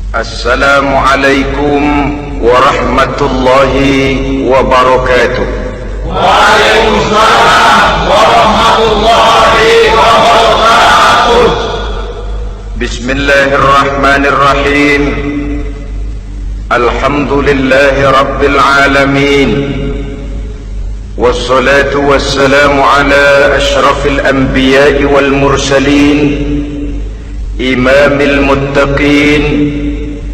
Assalamualaikum warahmatullahi wabarakatuh. Waalaikumsalam warahmatullahi wabarakatuh. Bismillahirrahmanirrahim. Alhamdulillahi rabbil alamin. Wassalatu wassalamu ala ashrafil anbiya'i wal mursalin, imamil muttaqin,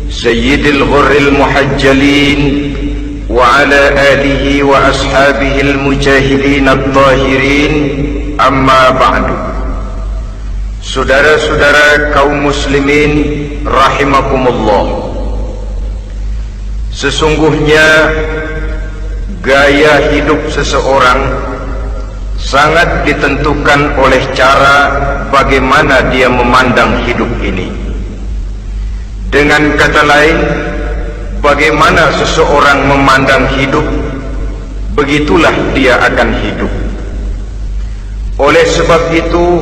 sayyidil ghurril muhajjalin, wa ala alihi wa ashabihil mujahidin at-tahirin, amma ba'du. Saudara-saudara kaum muslimin rahimakumullah, sesungguhnya gaya hidup seseorang sangat ditentukan oleh cara bagaimana dia memandang hidup ini. Dengan kata lain, bagaimana seseorang memandang hidup, begitulah dia akan hidup. Oleh sebab itu,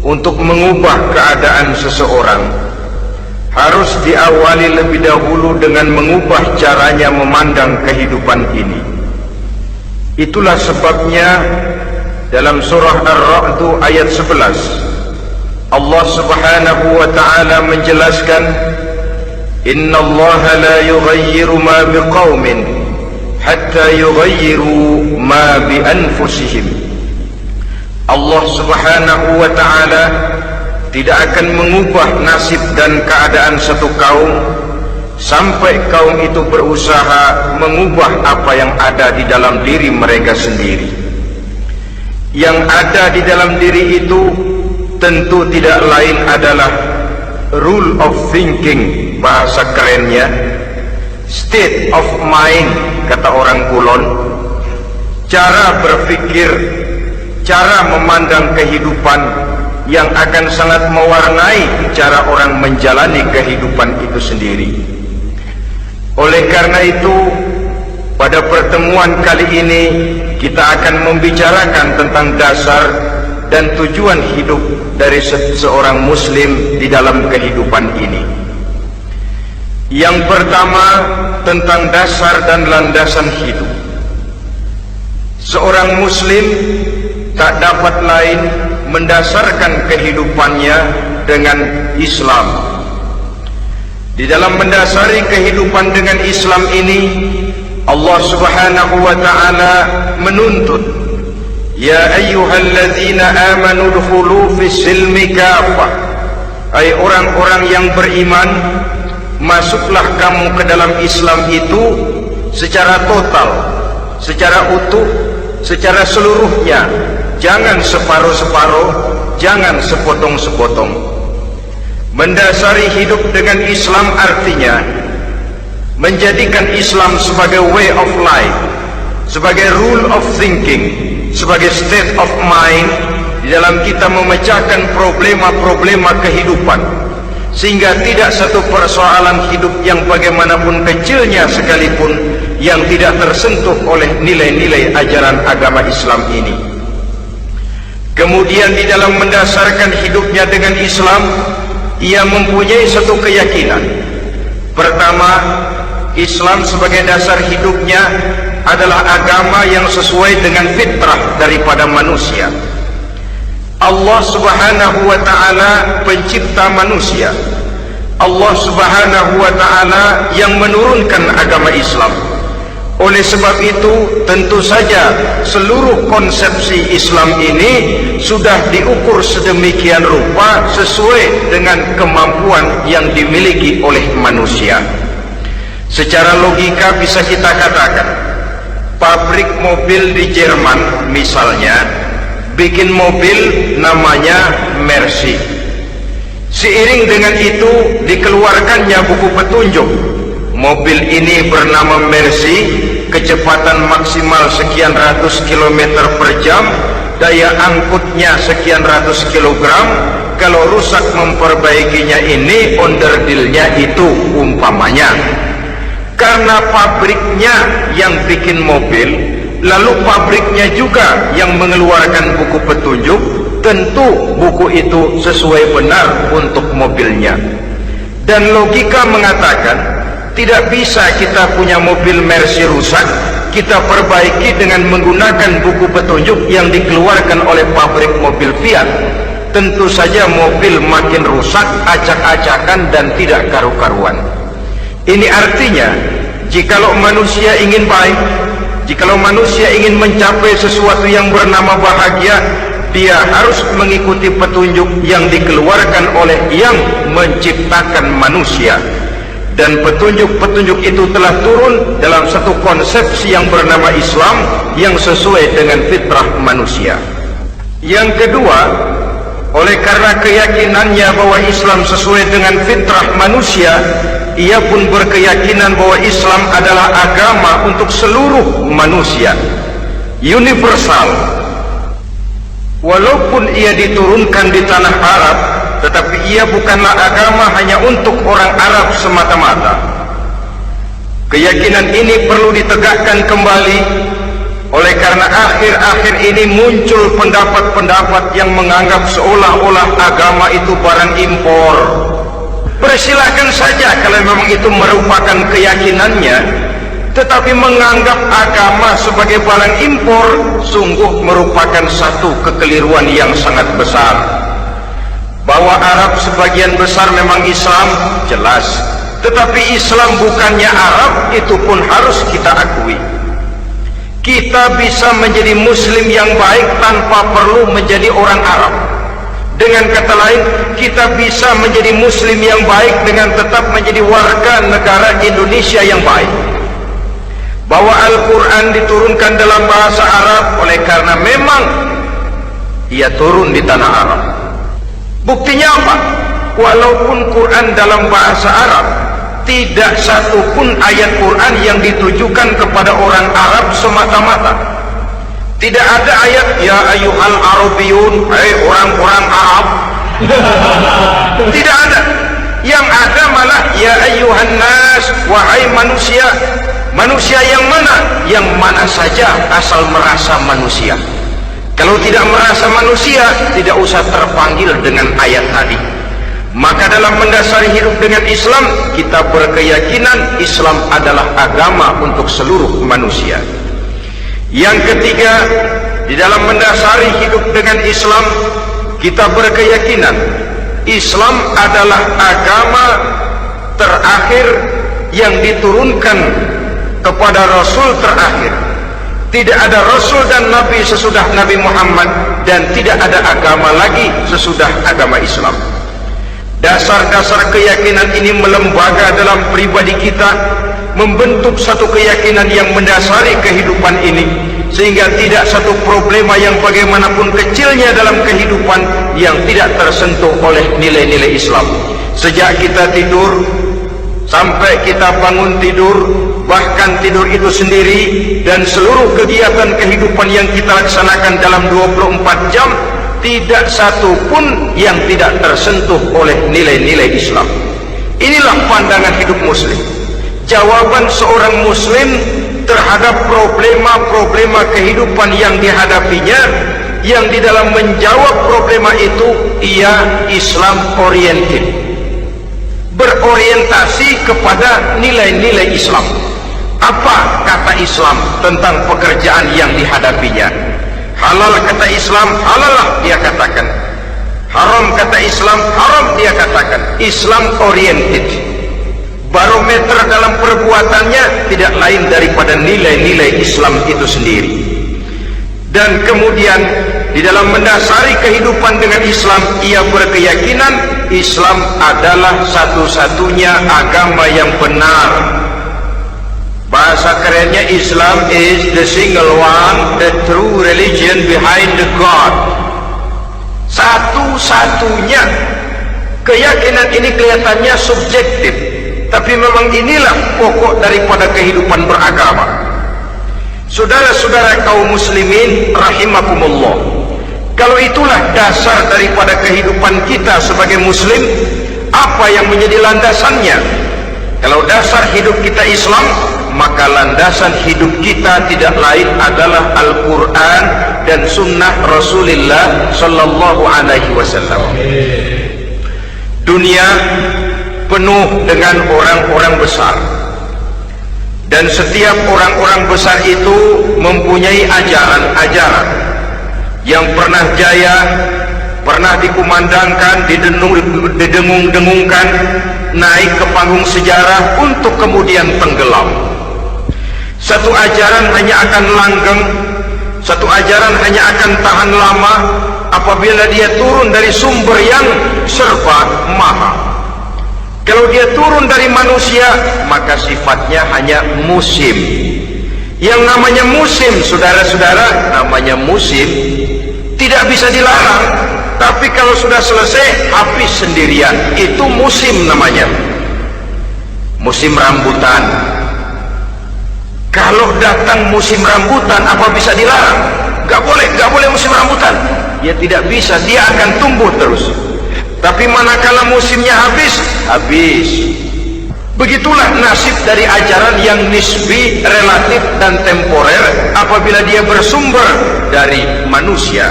untuk mengubah keadaan seseorang harus diawali lebih dahulu dengan mengubah caranya memandang kehidupan ini. Itulah sebabnya dalam surah Ar-Ra'd ayat 11 Allah Subhanahu wa ta'ala menjelaskan, Innallaha la yughayyiru ma biqaumin hatta yughayyiru ma bi anfusihim. Allah Subhanahu wa ta'ala tidak akan mengubah nasib dan keadaan satu kaum sampai kaum itu berusaha mengubah apa yang ada di dalam diri mereka sendiri. Yang ada di dalam diri itu tentu tidak lain adalah rule of thinking, bahasa kerennya state of mind, kata orang Kulon, cara berpikir, cara memandang kehidupan yang akan sangat mewarnai cara orang menjalani kehidupan itu sendiri. Oleh karena itu, pada pertemuan kali ini kita akan membicarakan tentang dasar dan tujuan hidup dari seorang muslim di dalam kehidupan ini. Yang pertama, tentang dasar dan landasan hidup. Seorang muslim tak dapat lain mendasarkan kehidupannya dengan Islam. Di dalam mendasari kehidupan dengan Islam ini, Allah Subhanahu wa ta'ala menuntut, Ya ayyuhalladzina amanu dkhulu fis-silmi kafah. Hai orang-orang yang beriman, masuklah kamu ke dalam Islam itu secara total, secara utuh, secara seluruhnya. Jangan separuh-separuh, jangan sepotong-sepotong. Mendasari hidup dengan Islam artinya menjadikan Islam sebagai way of life, sebagai rule of thinking, sebagai state of mind di dalam kita memecahkan problema-problema kehidupan, sehingga tidak satu persoalan hidup yang bagaimanapun kecilnya sekalipun yang tidak tersentuh oleh nilai-nilai ajaran agama Islam ini. Kemudian di dalam mendasarkan hidupnya dengan Islam, ia mempunyai satu keyakinan. Pertama, Islam sebagai dasar hidupnya adalah agama yang sesuai dengan fitrah daripada manusia. Allah Subhanahu wa ta'ala pencipta manusia. Allah Subhanahu wa ta'ala yang menurunkan agama Islam. Oleh sebab itu, tentu saja seluruh konsepsi Islam ini sudah diukur sedemikian rupa sesuai dengan kemampuan yang dimiliki oleh manusia. Secara logika bisa kita katakan, pabrik mobil di Jerman misalnya bikin mobil namanya Mercy. Seiring dengan itu dikeluarkannya buku petunjuk. Mobil ini bernama Mercy, kecepatan maksimal sekian ratus kilometer per jam, daya angkutnya sekian ratus kilogram. Kalau rusak memperbaikinya ini, onderdilnya itu umpamanya. Karena pabriknya yang bikin mobil, lalu pabriknya juga yang mengeluarkan buku petunjuk, tentu buku itu sesuai benar untuk mobilnya. Dan logika mengatakan tidak bisa kita punya mobil Mercy rusak kita perbaiki dengan menggunakan buku petunjuk yang dikeluarkan oleh pabrik mobil Fiat. Tentu saja mobil makin rusak, acak-acakan dan tidak karu-karuan. Ini artinya jikalau manusia ingin baik, jikalau manusia ingin mencapai sesuatu yang bernama bahagia, dia harus mengikuti petunjuk yang dikeluarkan oleh yang menciptakan manusia. Dan petunjuk-petunjuk itu telah turun dalam satu konsepsi yang bernama Islam yang sesuai dengan fitrah manusia. Yang kedua, oleh karena keyakinannya bahwa Islam sesuai dengan fitrah manusia, ia pun berkeyakinan bahwa Islam adalah agama untuk seluruh manusia, universal. Walaupun ia diturunkan di tanah Arab, tetapi ia bukanlah agama hanya untuk orang Arab semata-mata. Keyakinan ini perlu ditegakkan kembali, oleh karena akhir-akhir ini muncul pendapat-pendapat yang menganggap seolah-olah agama itu barang impor. Persilahkan saja kalau memang itu merupakan keyakinannya, tetapi menganggap agama sebagai barang impor sungguh merupakan satu kekeliruan yang sangat besar. Bahwa Arab sebagian besar memang Islam, jelas, tetapi Islam bukannya Arab, itu pun harus kita akui. Kita bisa menjadi muslim yang baik tanpa perlu menjadi orang Arab. Dengan kata lain, kita bisa menjadi muslim yang baik dengan tetap menjadi warga negara Indonesia yang baik. Bahwa Al-Quran diturunkan dalam bahasa Arab oleh karena memang ia turun di tanah Arab. Buktinya apa? Walaupun Quran dalam bahasa Arab, tidak satu pun ayat Quran yang ditujukan kepada orang Arab semata-mata. Tidak ada ayat ya ayyuhal arabiyun, hai orang-orang Arab. Tidak ada. Yang ada malah ya ayyuhan nas, wahai manusia. Manusia yang mana? Yang mana saja asal merasa manusia. Kalau tidak merasa manusia, tidak usah terpanggil dengan ayat tadi. Maka dalam mendasari hidup dengan Islam, kita berkeyakinan Islam adalah agama untuk seluruh manusia. Yang ketiga, di dalam mendasari hidup dengan Islam, kita berkeyakinan Islam adalah agama terakhir yang diturunkan kepada Rasul terakhir. Tidak ada Rasul dan Nabi sesudah Nabi Muhammad, dan tidak ada agama lagi sesudah agama Islam. Dasar-dasar keyakinan ini melembaga dalam pribadi kita, membentuk satu keyakinan yang mendasari kehidupan ini, sehingga tidak satu problema yang bagaimanapun kecilnya dalam kehidupan yang tidak tersentuh oleh nilai-nilai Islam. Sejak kita tidur sampai kita bangun tidur, bahkan tidur itu sendiri, dan seluruh kegiatan kehidupan yang kita laksanakan dalam 24 jam, tidak satu pun yang tidak tersentuh oleh nilai-nilai Islam. Inilah pandangan hidup muslim. Jawaban seorang muslim terhadap problema-problema kehidupan yang dihadapinya, yang di dalam menjawab problema itu ia Islam oriented, berorientasi kepada nilai-nilai Islam. Apa kata Islam tentang pekerjaan yang dihadapinya? Halal kata Islam, halallah dia katakan. Haram kata Islam, haram dia katakan. Islam oriented. Barometer dalam perbuatannya tidak lain daripada nilai-nilai Islam itu sendiri. Dan kemudian di dalam mendasari kehidupan dengan Islam, ia berkeyakinan Islam adalah satu-satunya agama yang benar. Bahasa kerennya, Islam is the single one, the true religion behind the God. Satu-satunya. Keyakinan ini kelihatannya subjektif, tapi memang inilah pokok daripada kehidupan beragama. Saudara-saudara kaum muslimin rahimakumullah, kalau itulah dasar daripada kehidupan kita sebagai muslim, apa yang menjadi landasannya? Kalau dasar hidup kita Islam, maka landasan hidup kita tidak lain adalah Al-Quran dan Sunnah Rasulullah Sallallahu Alaihi Wasallam. Dunia penuh dengan orang-orang besar. Dan setiap orang-orang besar itu mempunyai ajaran-ajaran yang pernah jaya, pernah dikumandangkan, didengung-dengungkan, naik ke panggung sejarah untuk kemudian tenggelam. Satu ajaran hanya akan langgeng, satu ajaran hanya akan tahan lama apabila dia turun dari sumber yang serba maha. Kalau dia turun dari manusia, maka sifatnya hanya musim. Yang namanya musim, saudara-saudara, namanya musim tidak bisa dilarang. Tapi kalau sudah selesai, habis sendirian. Itu musim namanya. Musim rambutan. Kalau datang musim rambutan, apa bisa dilarang? Gak boleh musim rambutan. Ya tidak bisa, dia akan tumbuh terus. Tapi manakala musimnya habis. Begitulah nasib dari ajaran yang nisbi, relatif dan temporer apabila dia bersumber dari manusia.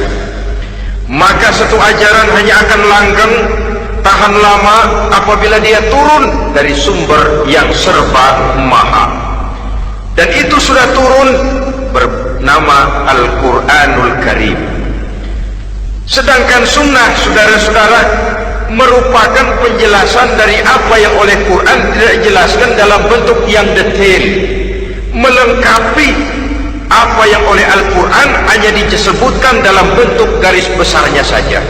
Maka satu ajaran hanya akan langgeng, tahan lama apabila dia turun dari sumber yang serba maha. Dan itu sudah turun bernama Al-Quranul Karim. Sedangkan sunnah, saudara-saudara, merupakan penjelasan dari apa yang oleh Quran tidak dijelaskan dalam bentuk yang detail, melengkapi apa yang oleh Al-Quran hanya disebutkan dalam bentuk garis besarnya saja.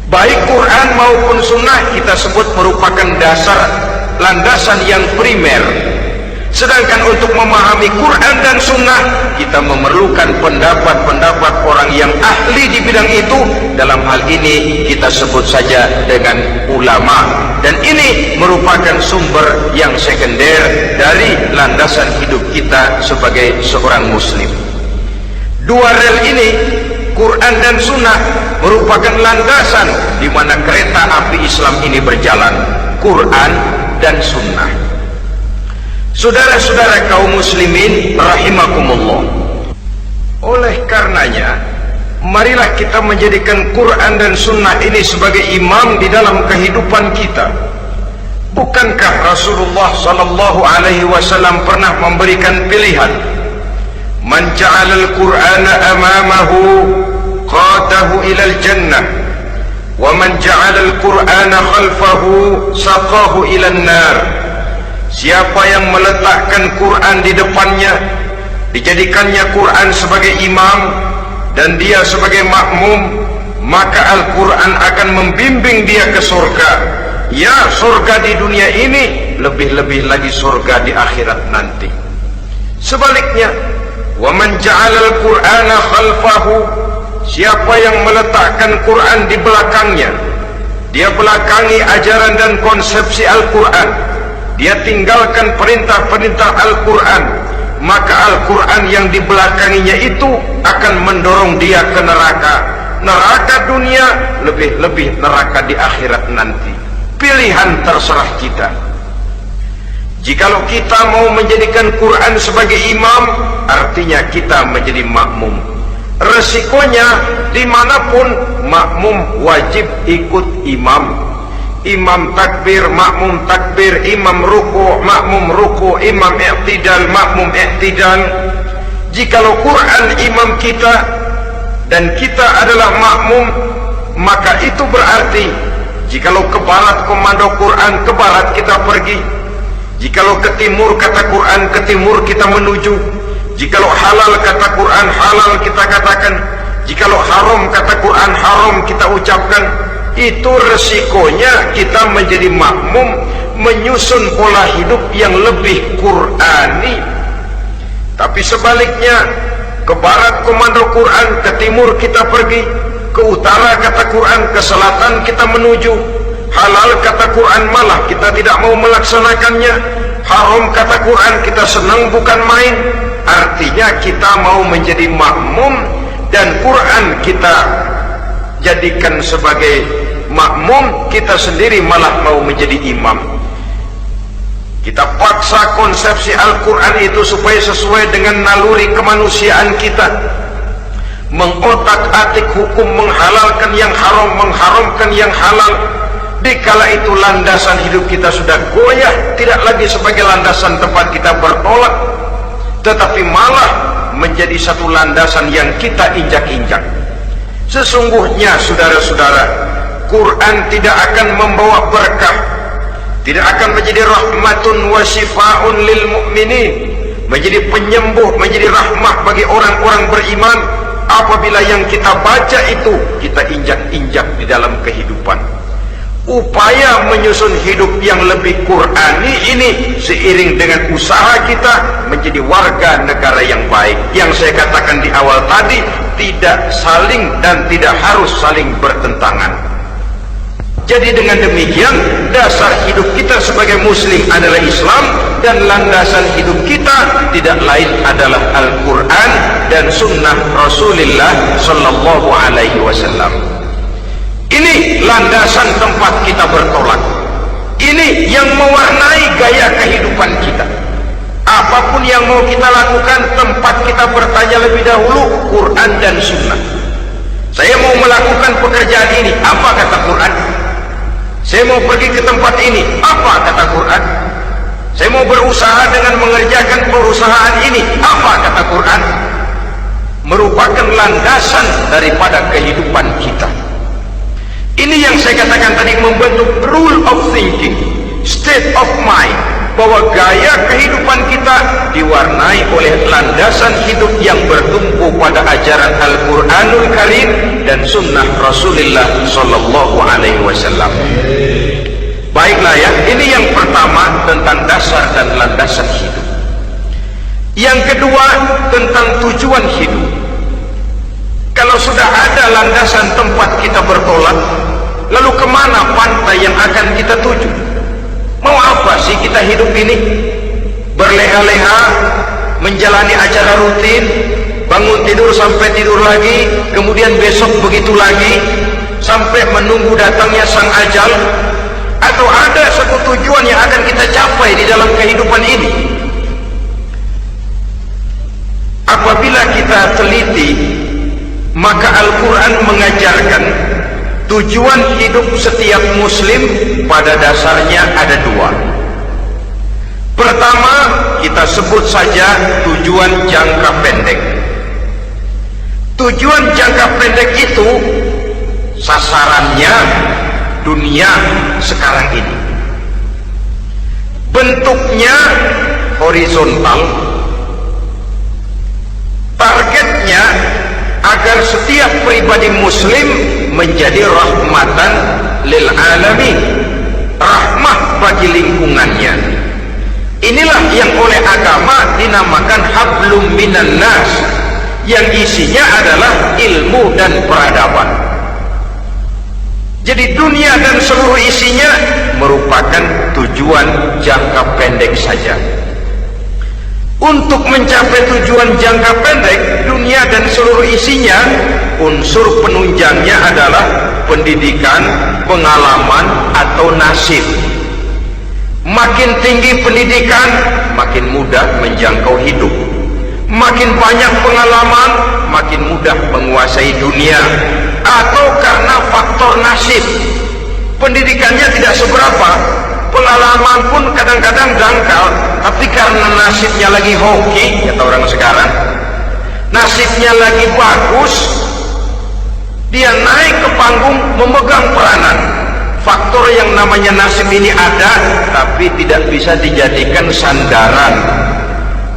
Baik Quran maupun sunnah kita sebut merupakan dasar, landasan yang primer. Sedangkan untuk memahami Quran dan sunnah, kita memerlukan pendapat-pendapat orang yang ahli di bidang itu. Dalam hal ini kita sebut saja dengan ulama. Dan ini merupakan sumber yang sekunder dari landasan hidup kita sebagai seorang muslim. Dua rel ini, Quran dan sunnah, merupakan landasan di mana kereta api Islam ini berjalan. Quran dan sunnah. Saudara-saudara kaum muslimin rahimakumullah, oleh karenanya marilah kita menjadikan Quran dan sunnah ini sebagai imam di dalam kehidupan kita. Bukankah Rasulullah sallallahu alaihi wasallam pernah memberikan pilihan, man ja'alal Qur'ana amamahu qadahu ilal jannah wa man ja'alal Qur'ana khalfahu saqahu ilan nar. Siapa yang meletakkan Quran di depannya, dijadikannya Quran sebagai imam dan dia sebagai makmum, maka Al-Quran akan membimbing dia ke surga. Ya, surga di dunia ini, lebih-lebih lagi surga di akhirat nanti. Sebaliknya, wa man ja'alal Qur'ana khalfahu, siapa yang meletakkan Quran di belakangnya, dia belakangi ajaran dan konsepsi Al-Quran, dia tinggalkan perintah-perintah Al-Quran, maka Al-Quran yang di belakanginya itu akan mendorong dia ke neraka. Neraka dunia, lebih-lebih neraka di akhirat nanti. Pilihan terserah kita. Jikalau kita mau menjadikan Quran sebagai imam, artinya kita menjadi makmum. Resikonya dimanapun, makmum wajib ikut imam. Imam takbir, makmum takbir, imam ruku, makmum ruku, imam i'tidal, makmum i'tidal. Jikalau Quran imam kita dan kita adalah makmum, maka itu berarti jikalau ke barat komando Quran, ke barat kita pergi. Jikalau ke timur kata Quran, ke timur kita menuju. Jikalau halal kata Quran, halal kita katakan. Jikalau haram kata Quran, haram kita ucapkan. Itu resikonya kita menjadi makmum, menyusun pola hidup yang lebih Qurani. Tapi sebaliknya, ke barat komando Quran, ke timur kita pergi, ke utara kata Quran, ke selatan kita menuju. Halal kata Quran malah kita tidak mau melaksanakannya. Haram kata Quran kita senang bukan main. Artinya kita mau menjadi makmum dan Quran kita jadikan sebagai makmum, kita sendiri malah mau menjadi imam. Kita paksa konsepsi Al-Quran itu supaya sesuai dengan naluri kemanusiaan kita, mengotak-atik hukum, menghalalkan yang haram, mengharamkan yang halal. Dikala itu landasan hidup kita sudah goyah, tidak lagi sebagai landasan tempat kita bertolak, tetapi malah menjadi satu landasan yang kita injak-injak. Sesungguhnya saudara-saudara, Quran tidak akan membawa berkah, tidak akan menjadi rahmatun wa syifaun lil mu'minin, menjadi penyembuh, menjadi rahmah bagi orang-orang beriman apabila yang kita baca itu kita injak-injak di dalam kehidupan. Upaya menyusun hidup yang lebih Qurani ini seiring dengan usaha kita menjadi warga negara yang baik, yang saya katakan di awal tadi, tidak saling dan tidak harus saling bertentangan. Jadi dengan demikian, dasar hidup kita sebagai muslim adalah Islam, dan landasan hidup kita tidak lain adalah Al-Quran dan sunnah Rasulullah sallallahu alaihi wasallam. Ini landasan tempat kita bertolak. Ini yang mewarnai gaya kehidupan kita. Apapun yang mau kita lakukan, tempat kita bertanya lebih dahulu Quran dan sunnah. Saya mau melakukan pekerjaan ini, apa kata Quran? Saya mau pergi ke tempat ini, apa kata Quran? Saya mau berusaha dengan mengerjakan perusahaan ini, apa kata Quran? Merupakan landasan daripada kehidupan kita. Ini yang saya katakan tadi, membentuk rule of thinking, state of mind, bahwa gaya kehidupan kita diwarnai oleh landasan hidup yang bertumpu pada ajaran Al-Quranul Karim dan sunnah Rasulullah sallallahu alaihi wasallam. Baiklah ya, ini yang pertama tentang dasar dan landasan hidup. Yang kedua tentang tujuan hidup. Kalau sudah ada landasan tempat kita bertolak, lalu kemana pantai yang akan kita tuju? Mau apa sih kita hidup ini? Berleha-leha, menjalani acara rutin, bangun tidur sampai tidur lagi, kemudian besok begitu lagi, sampai menunggu datangnya sang ajal? Atau ada satu tujuan yang akan kita capai di dalam kehidupan ini? Apabila kita teliti, maka Al-Quran mengajarkan tujuan hidup setiap muslim pada dasarnya ada dua. Pertama, kita sebut saja tujuan jangka pendek. Tujuan jangka pendek itu sasarannya dunia sekarang ini. Bentuknya horizontal, targetnya agar setiap pribadi muslim menjadi rahmatan lil alamin, rahmah bagi lingkungannya. Inilah yang oleh agama dinamakan hablum minan nas, yang isinya adalah ilmu dan peradaban. Jadi dunia dan seluruh isinya merupakan tujuan jangka pendek saja. Untuk mencapai tujuan jangka pendek, dunia dan seluruh isinya, unsur penunjangnya adalah pendidikan, pengalaman, atau nasib. Makin tinggi pendidikan, makin mudah menjangkau hidup. Makin banyak pengalaman, makin mudah menguasai dunia. Atau karena faktor nasib, pendidikannya tidak seberapa, pengalaman pun kadang-kadang dangkal, tapi karena nasibnya lagi hoki, kata orang sekarang, nasibnya lagi bagus, dia naik ke panggung memegang peranan. Faktor yang namanya nasib ini ada, tapi tidak bisa dijadikan sandaran.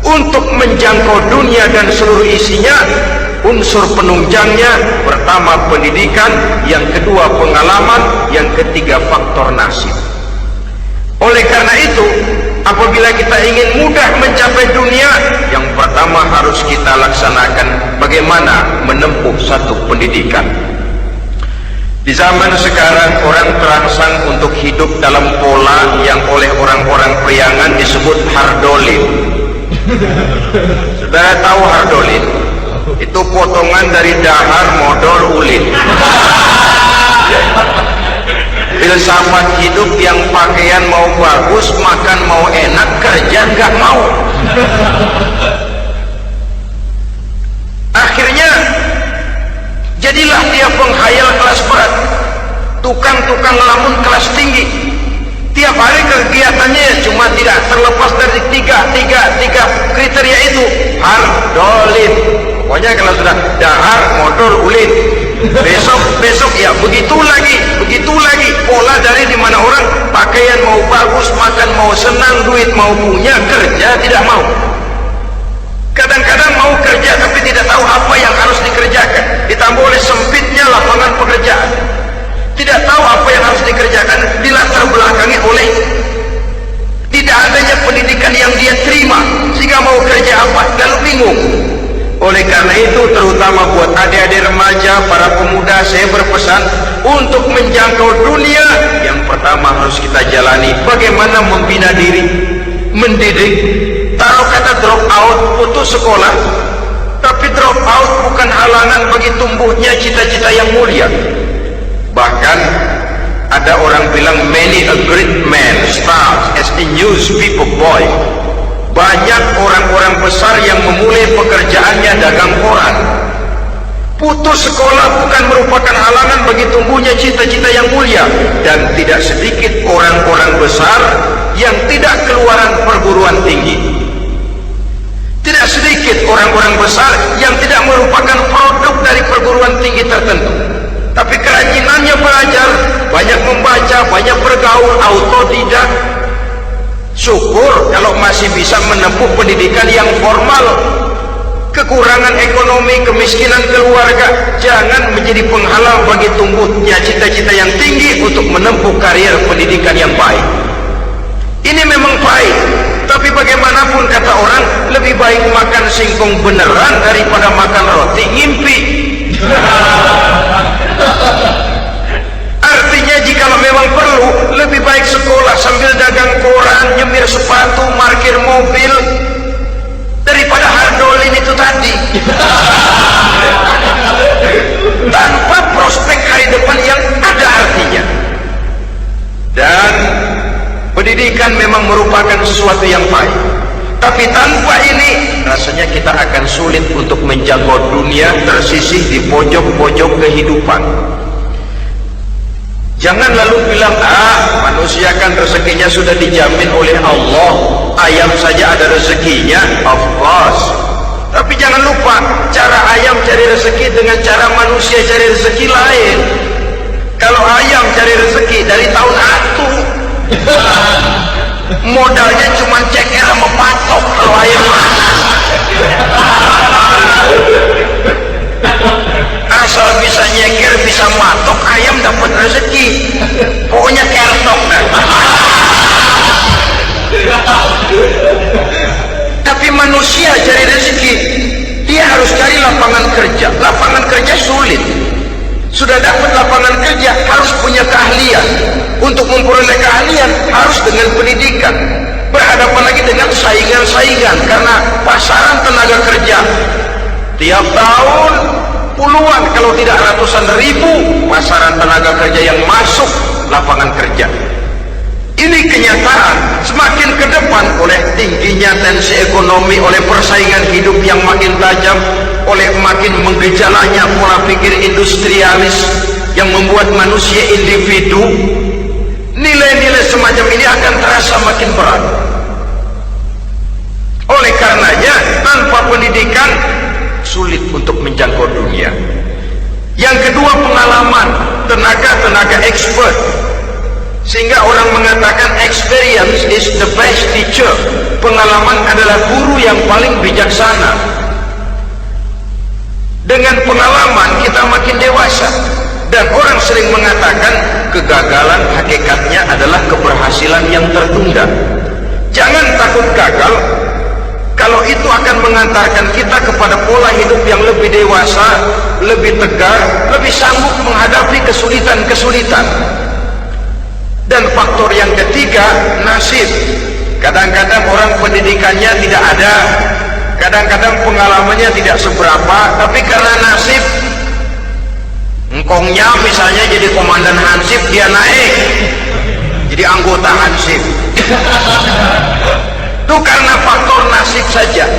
Untuk menjangkau dunia dan seluruh isinya, unsur penunjangnya pertama pendidikan, yang kedua pengalaman, yang ketiga faktor nasib. Oleh karena itu, apabila kita ingin mudah mencapai dunia, yang pertama harus kita laksanakan bagaimana menempuh satu pendidikan. Di zaman sekarang orang terangsang untuk hidup dalam pola yang oleh orang-orang priangan disebut hardolin. Saudara tahu hardolin? Itu potongan dari dahar modal ulin. Filsafat hidup yang pakaian mau bagus, makan mau enak, kerja nggak mau. Akhirnya jadilah dia penghayal kelas berat, tukang-tukang lamun kelas tinggi. Maulid, besok ya begitu lagi pola dari dimana orang pakaian mau bagus, makan mau senang, duit mau punya, kerja tidak mau. Kadang-kadang mau kerja tapi tidak tahu apa yang harus dikerjakan, ditambah oleh sempitnya lapangan pekerjaan, tidak tahu apa yang harus dikerjakan, dilatar belakangi oleh tidak adanya pendidikan yang dia terima, sehingga mau kerja apa lalu bingung. Oleh karena itu, terutama buat adik-adik remaja, para pemuda, saya berpesan untuk menjangkau dunia, yang pertama harus kita jalani bagaimana membina diri, mendidik. Taruh kata drop out, putus sekolah, tapi drop out bukan halangan bagi tumbuhnya cita-cita yang mulia. Bahkan ada orang bilang many a great man starts as a newspaper boy. Banyak orang-orang besar yang memulai pekerjaannya dagang koran. Putus sekolah bukan merupakan halangan bagi tumbuhnya cita-cita yang mulia, dan tidak sedikit orang-orang besar yang tidak keluaran perguruan tinggi. Tidak sedikit orang-orang besar yang tidak merupakan produk dari perguruan tinggi tertentu, tapi kerajinannya belajar, banyak membaca, banyak bergaul, autodidak. Syukur kalau masih bisa menempuh pendidikan yang formal. Kekurangan ekonomi, kemiskinan keluarga jangan menjadi penghalang bagi tumbuhnya cita-cita yang tinggi untuk menempuh karier pendidikan yang baik. Ini memang baik, tapi bagaimanapun kata orang, lebih baik makan singkong beneran daripada makan roti ngimpi. Artinya jikalau memang perlu, lebih baik sekolah sambil dagang koran, nyemir sepatu, parkir mobil, daripada hardolin itu tadi. Tanpa prospek hari depan yang ada artinya. Dan pendidikan memang merupakan sesuatu yang baik, tapi tanpa ini rasanya kita akan sulit untuk menjangkau dunia, tersisih di pojok-pojok kehidupan. Jangan lalu bilang, manusia kan rezekinya sudah dijamin oleh Allah, ayam saja ada rezekinya. Of course, tapi jangan lupa, cara ayam cari rezeki dengan cara manusia cari rezeki lain. Kalau ayam cari rezeki dari tahun atu, modalnya cuma ceker sama patok. Kalau ayam asal bisa nyeker, bisa matok, ayam dapat rezeki. Pokoknya kertok dah. Tapi manusia cari rezeki, dia harus cari lapangan kerja. Lapangan kerja sulit. Sudah dapat lapangan kerja, harus punya keahlian. Untuk memperoleh keahlian harus dengan pendidikan. Berhadapan lagi dengan saingan-saingan, karena pasaran tenaga kerja tiap tahun puluhan kalau tidak ratusan ribu pasaran tenaga kerja yang masuk lapangan kerja. Ini kenyataan. Semakin ke depan, oleh tingginya tensi ekonomi, oleh persaingan hidup yang makin tajam, oleh makin menggejalanya pola pikir industrialis yang membuat manusia individu, nilai-nilai semacam ini akan terasa makin berat. Oleh karenanya, tanpa pendidikan sulit untuk menjangkau dunia. Yang kedua, pengalaman, tenaga expert. Sehingga orang mengatakan experience is the best teacher. Pengalaman adalah guru yang paling bijaksana. Dengan pengalaman kita makin dewasa. Dan orang sering mengatakan kegagalan hakikatnya adalah keberhasilan yang tertunda. Jangan takut gagal, kalau itu akan mengantarkan kita kepada pola hidup yang lebih dewasa, lebih tegar, lebih sanggup menghadapi kesulitan-kesulitan. Dan faktor yang ketiga, nasib. Kadang-kadang orang pendidikannya tidak ada, kadang-kadang pengalamannya tidak seberapa, tapi karena nasib, engkongnya misalnya jadi komandan Hansip, dia naik jadi anggota Hansip. Itu karena faktor nasib saja.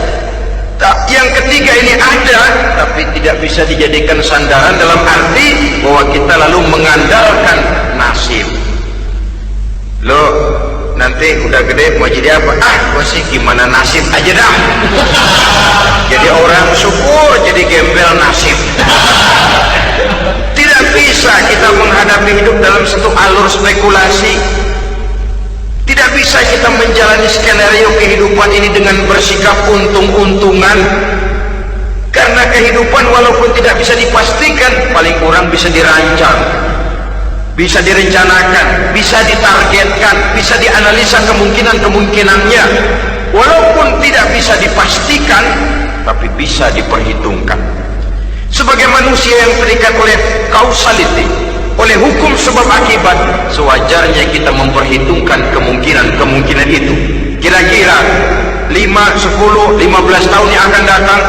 Yang ketiga ini ada, tapi tidak bisa dijadikan sandaran dalam arti bahwa kita lalu mengandalkan nasib. Loh, nanti udah gede mau jadi apa? Gua sih gimana nasib aja dah. Jadi orang syukur, jadi gembel nasib. Tidak bisa kita menghadapi hidup dalam satu alur spekulasi. Tidak bisa kita menjalani skenario kehidupan ini dengan bersikap untung-untungan. Karena kehidupan walaupun tidak bisa dipastikan, paling kurang bisa dirancang, bisa direncanakan, bisa ditargetkan, bisa dianalisa kemungkinan-kemungkinannya. Walaupun tidak bisa dipastikan, tapi bisa diperhitungkan. Sebagai manusia yang terikat oleh causality, oleh hukum sebab akibat, sewajarnya kita memperhitungkan kemungkinan-kemungkinan itu. Kira-kira 5, 10, 15 tahun yang akan datang,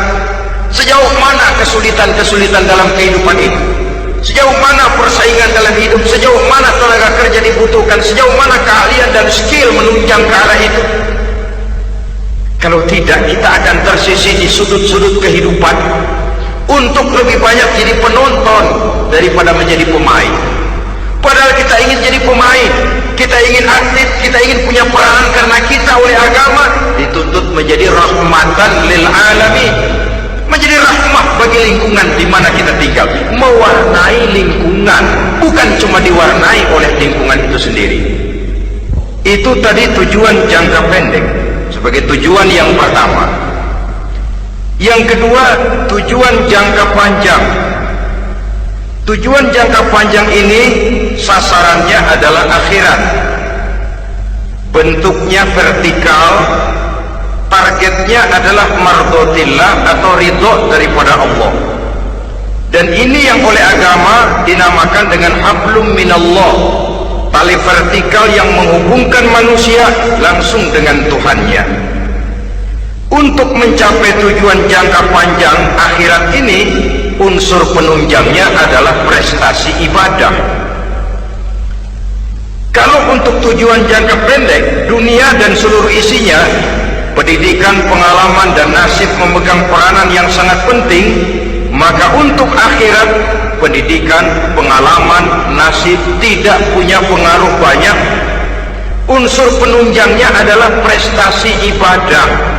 sejauh mana kesulitan-kesulitan dalam kehidupan ini, sejauh mana persaingan dalam hidup, sejauh mana tenaga kerja dibutuhkan, sejauh mana keahlian dan skill menunjang ke arah itu. Kalau tidak, kita akan tersisih di sudut-sudut kehidupan untuk lebih banyak jadi penonton daripada menjadi pemain. Padahal kita ingin jadi pemain, kita ingin aktif, kita ingin punya peranan, karena kita oleh agama dituntut menjadi rahmatan lil alamin, menjadi rahmah bagi lingkungan di mana kita tinggal, mewarnai lingkungan, bukan cuma diwarnai oleh lingkungan itu sendiri. Itu tadi tujuan jangka pendek sebagai tujuan yang pertama. Yang kedua, tujuan jangka panjang. Tujuan jangka panjang ini sasarannya adalah akhirat. Bentuknya vertikal, targetnya adalah mardotillah atau ridho daripada Allah. Dan ini yang oleh agama dinamakan dengan hablum minallah, tali vertikal yang menghubungkan manusia langsung dengan Tuhannya. Untuk mencapai tujuan jangka panjang akhirat ini, unsur penunjangnya adalah prestasi ibadah. Kalau untuk tujuan jangka pendek, dunia dan seluruh isinya, pendidikan, pengalaman, dan nasib memegang peranan yang sangat penting, maka untuk akhirat, pendidikan, pengalaman, nasib tidak punya pengaruh banyak. Unsur penunjangnya adalah prestasi ibadah.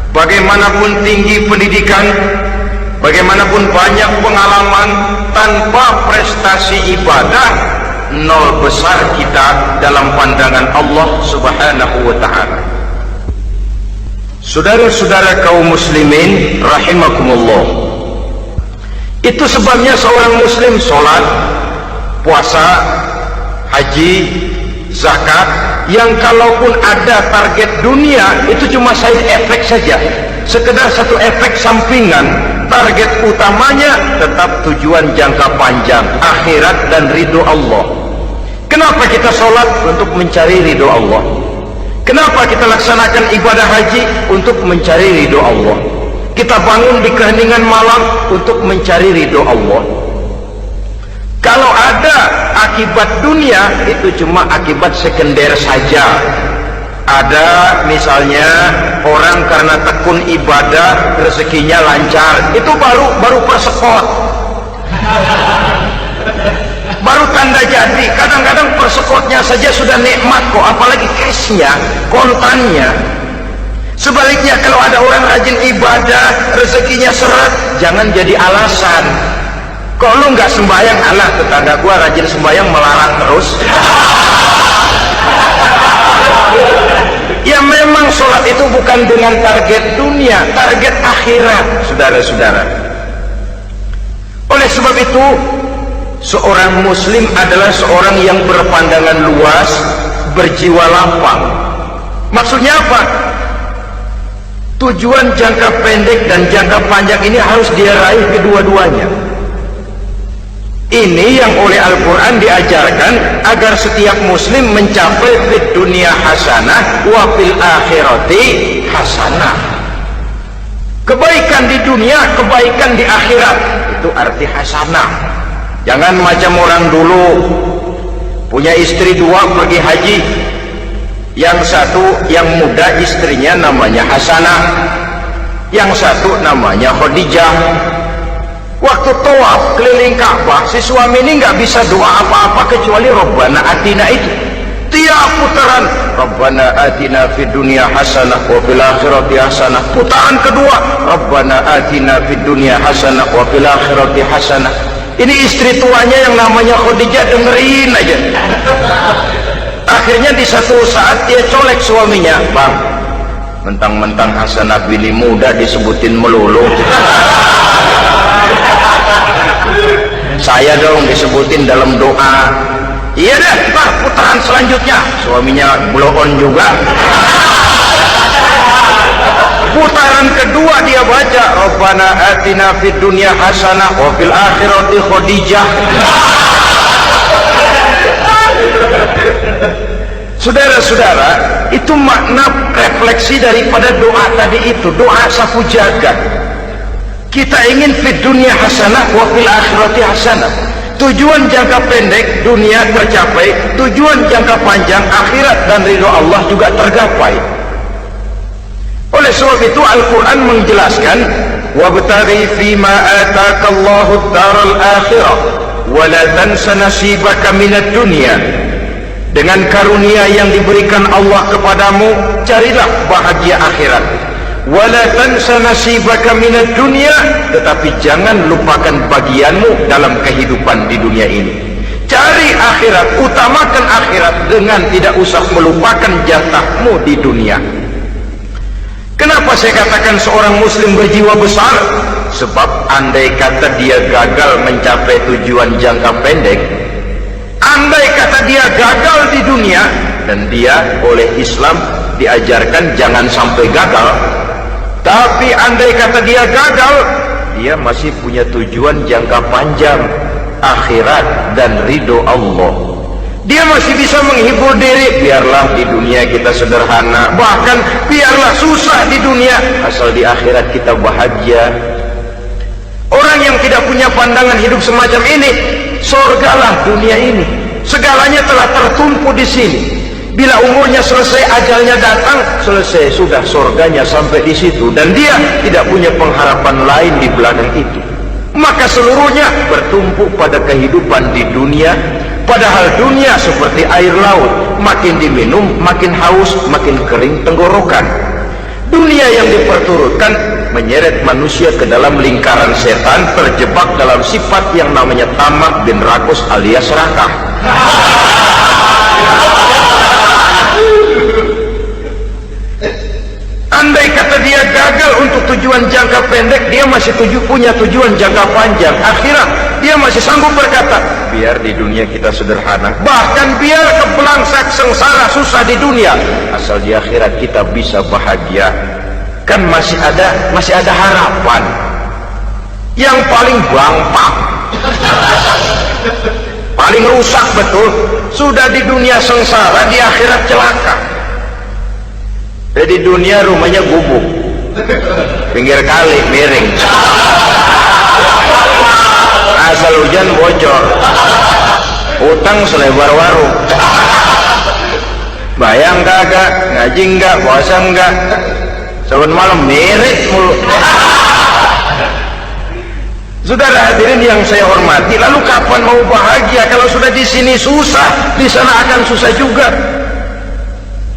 Bagaimanapun tinggi pendidikan, bagaimanapun banyak pengalaman, tanpa prestasi ibadah, nol besar kita dalam pandangan Allah Subhanahu wa ta'ala. Saudara-saudara kaum muslimin rahimakumullah, itu sebabnya seorang muslim sholat, puasa, haji, zakat, yang kalaupun ada target dunia itu cuma side effect saja, sekedar satu efek sampingan. Target utamanya tetap tujuan jangka panjang, akhirat dan ridho Allah. Kenapa kita sholat? Untuk mencari ridho Allah. Kenapa kita laksanakan ibadah haji? Untuk mencari ridho Allah. Kita bangun di keheningan malam untuk mencari ridho Allah. Kalau ada akibat dunia, itu cuma akibat sekunder saja. Ada misalnya orang karena tekun ibadah rezekinya lancar, itu baru persekot, baru tanda jadi. Kadang-kadang persekotnya saja sudah nikmat kok, apalagi cashnya, kontannya. Sebaliknya kalau ada orang rajin ibadah, rezekinya seret, jangan jadi alasan. Kok lu nggak sembahyang? Alah, tetangga gua rajin sembahyang melarat terus. Ya memang sholat itu bukan dengan target dunia, target akhirat, saudara-saudara. Oleh sebab itu, seorang muslim adalah seorang yang berpandangan luas, berjiwa lapang. Maksudnya apa? Tujuan jangka pendek dan jangka panjang ini harus dia raih kedua-duanya. Ini yang oleh Al-Quran diajarkan agar setiap muslim mencapai fid dunia hasanah wa fil akhirati hasanah. Kebaikan di dunia, kebaikan di akhirat, itu arti hasanah. Jangan macam orang dulu, punya istri dua pergi haji, yang satu yang muda istrinya namanya Hasanah, yang satu namanya Khadijah. Waktu tawaf keliling Ka'bah, si suami ini nggak bisa doa apa-apa kecuali Rabbana Atina itu. Tiap putaran Rabbana atina fid dunya hasanah wa fil akhirati hasanah. Putaran kedua Rabbana atina fid dunya hasanah wa fil akhirati hasanah. Ini istri tuanya yang namanya Khadijah dengerin aja. Akhirnya di satu saat dia colek suaminya, "Bang, mentang-mentang Hasanah bini muda disebutin melulu, saya dong disebutin dalam doa." "Iya dah, Pak, putaran selanjutnya." Suaminya blow on juga. Putaran kedua dia baca Rabbana atina fid dunya hasanah wa fil akhirati Khadijah. Saudara-saudara, itu makna refleksi daripada doa tadi itu, doa sapu jagat. Kita ingin fid dunya hasanah wa fil akhirati hasanah. Tujuan jangka pendek dunia tercapai, tujuan jangka panjang akhirat dan ridho Allah juga tergapai. Oleh sebab itu Al-Quran menjelaskan wabtaghi fima atakallahu ad-daral akhirah wa la tansa nasibaka minad dunya. Dengan karunia yang diberikan Allah kepadamu, carilah bahagia akhirat. Wa la tansa nasibaka minad dunya, tetapi jangan lupakan bagianmu dalam kehidupan di dunia ini. Cari akhirat, utamakan akhirat dengan tidak usah melupakan jatahmu di dunia. Kenapa saya katakan seorang muslim berjiwa besar? Sebab andai kata dia gagal mencapai tujuan jangka pendek, andai kata dia gagal di dunia, dan dia oleh Islam diajarkan jangan sampai gagal, tapi andai kata dia gagal, dia masih punya tujuan jangka panjang, akhirat dan ridho Allah. Dia masih bisa menghibur diri, biarlah di dunia kita sederhana, bahkan biarlah susah di dunia, asal di akhirat kita bahagia. Orang yang tidak punya pandangan hidup semacam ini, surgalah dunia ini, segalanya telah tertumpu di sini. Bila umurnya selesai, ajalnya datang, selesai sudah surganya sampai di situ, dan dia tidak punya pengharapan lain di belakang itu. Maka seluruhnya bertumpu pada kehidupan di dunia. Padahal dunia seperti air laut, makin diminum makin haus, makin kering tenggorokan. Dunia yang diperturutkan menyeret manusia ke dalam lingkaran setan, terjebak dalam sifat yang namanya tamak bin rakus alias serakah. Andai kata dia gagal untuk tujuan jangka pendek, dia masih punya tujuan jangka panjang, akhirat. Dia masih sanggup berkata, biar di dunia kita sederhana, bahkan biar kebelangsak sengsara susah di dunia, asal di akhirat kita bisa bahagia. Kan masih ada harapan. Yang paling bangpak, paling rusak betul, sudah di dunia sengsara, di akhirat celaka. Jadi dunia rumahnya gubuk, pinggir kali miring, asal hujan bocor, utang selebar warung, bayang kagak, ngaji enggak, puasa enggak, saban malam miring mulu. Saudara hadirin yang saya hormati, lalu kapan mau bahagia kalau sudah di sini susah, di sana akan susah juga.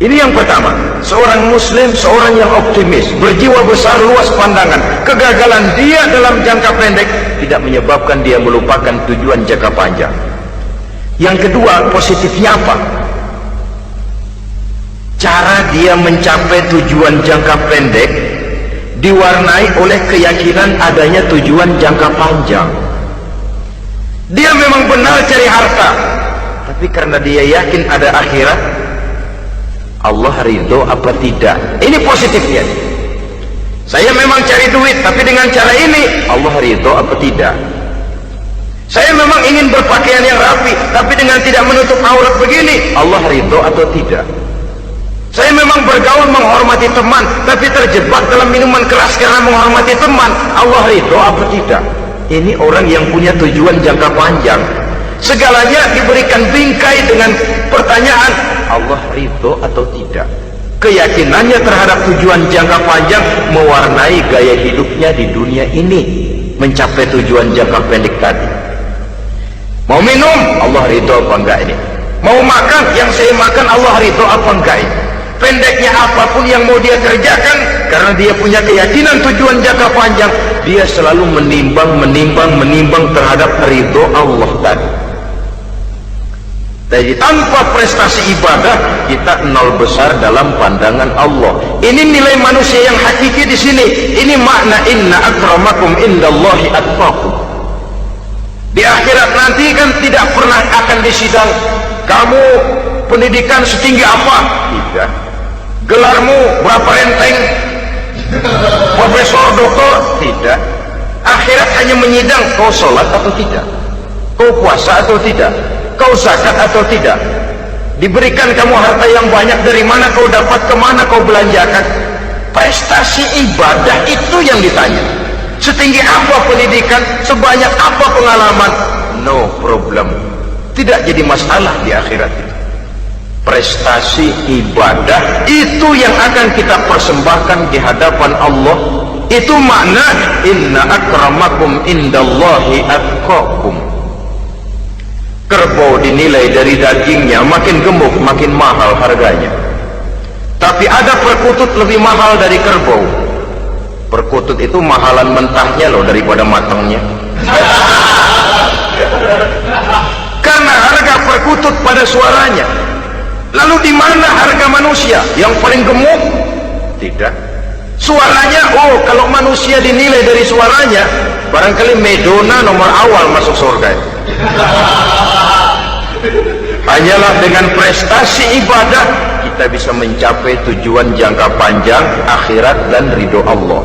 Ini yang pertama, seorang muslim, seorang yang optimis, berjiwa besar, luas pandangan. Kegagalan dia dalam jangka pendek tidak menyebabkan dia melupakan tujuan jangka panjang. Yang kedua, positifnya apa? Cara dia mencapai tujuan jangka pendek diwarnai oleh keyakinan adanya tujuan jangka panjang. Dia memang benar cari harta, tapi karena dia yakin ada akhirat, Allah ridho apa tidak? Ini positifnya. Saya memang cari duit, tapi dengan cara ini Allah ridho apa tidak? Saya memang ingin berpakaian yang rapi, tapi dengan tidak menutup aurat begini, Allah ridho atau tidak? Saya memang bergaul menghormati teman, tapi terjebak dalam minuman keras karena menghormati teman, Allah ridho apa tidak? Ini orang yang punya tujuan jangka panjang. Segalanya diberikan bingkai dengan pertanyaan, Allah ridho atau tidak? Keyakinannya terhadap tujuan jangka panjang mewarnai gaya hidupnya di dunia ini, mencapai tujuan jangka pendek tadi. Mau minum, Allah ridho apa enggak ini? Mau makan, yang saya makan Allah ridho apa enggak? Pendeknya apapun yang mau dia kerjakan, karena dia punya keyakinan tujuan jangka panjang, dia selalu menimbang terhadap ridho Allah tadi. Jadi tanpa prestasi ibadah, kita nol besar dalam pandangan Allah. Ini nilai manusia yang hakiki di sini. Ini makna inna akramakum indallahi atqakum. Di akhirat nanti kan tidak pernah akan disidang. Kamu pendidikan setinggi apa? Tidak. Gelarmu berapa renteng? Profesor, doktor? Tidak. Akhirat hanya menyidang kau sholat atau tidak, kau puasa atau tidak, kau zakat atau tidak. Diberikan kamu harta yang banyak, dari mana kau dapat, kemana kau belanjakan. Prestasi ibadah itu yang ditanya. Setinggi apa pendidikan, sebanyak apa pengalaman, no problem, tidak jadi masalah di akhirat itu. Prestasi ibadah itu yang akan kita persembahkan di hadapan Allah. Itu makna inna akramakum indallahi atqakum. Kerbau dinilai dari dagingnya, makin gemuk makin mahal harganya. Tapi ada perkutut lebih mahal dari kerbau. Perkutut itu mahalan mentahnya loh daripada matangnya. Karena harga perkutut pada suaranya. Lalu di mana harga manusia yang paling gemuk? Tidak. Suaranya, oh kalau manusia dinilai dari suaranya, barangkali Madonna nomor awal masuk surga. Hanyalah dengan prestasi ibadah kita bisa mencapai tujuan jangka panjang akhirat dan ridho Allah.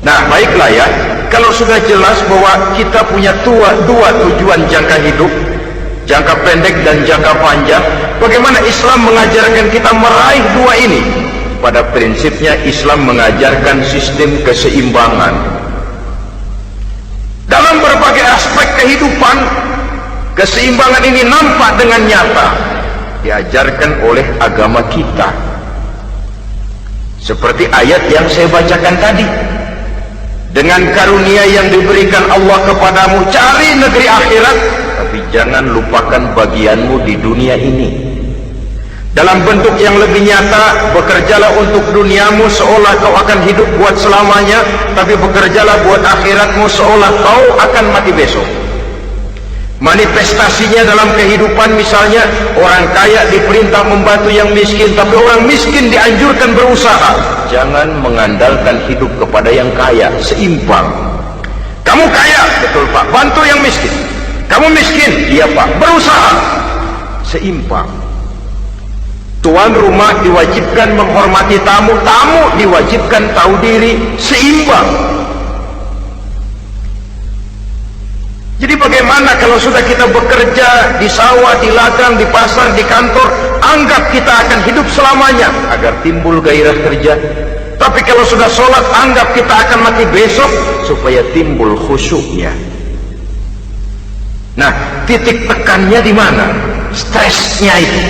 Nah baiklah ya, kalau sudah jelas bahwa kita punya dua tujuan jangka hidup, jangka pendek dan jangka panjang, bagaimana Islam mengajarkan kita meraih dua ini? Pada prinsipnya Islam mengajarkan sistem keseimbangan dalam berbagai aspek kehidupan. Keseimbangan ini nampak dengan nyata diajarkan oleh agama kita, seperti ayat yang saya bacakan tadi. Dengan karunia yang diberikan Allah kepadamu, cari negeri akhirat, tapi jangan lupakan bagianmu di dunia ini. Dalam bentuk yang lebih nyata, bekerjalah untuk duniamu seolah kau akan hidup buat selamanya, tapi bekerjalah buat akhiratmu seolah kau akan mati besok. Manifestasinya dalam kehidupan, misalnya orang kaya diperintah membantu yang miskin, tapi orang miskin dianjurkan berusaha. Jangan mengandalkan hidup kepada yang kaya, seimbang. Kamu kaya, betul Pak, bantu yang miskin. Kamu miskin, iya Pak, berusaha, seimbang. Tuan rumah diwajibkan menghormati tamu, tamu diwajibkan tahu diri, seimbang. Jadi bagaimana kalau sudah kita bekerja di sawah, di ladang, di pasar, di kantor, anggap kita akan hidup selamanya agar timbul gairah kerja. Tapi kalau sudah sholat, anggap kita akan mati besok supaya timbul khusyuknya. Nah, titik tekannya di mana? Stresnya itu.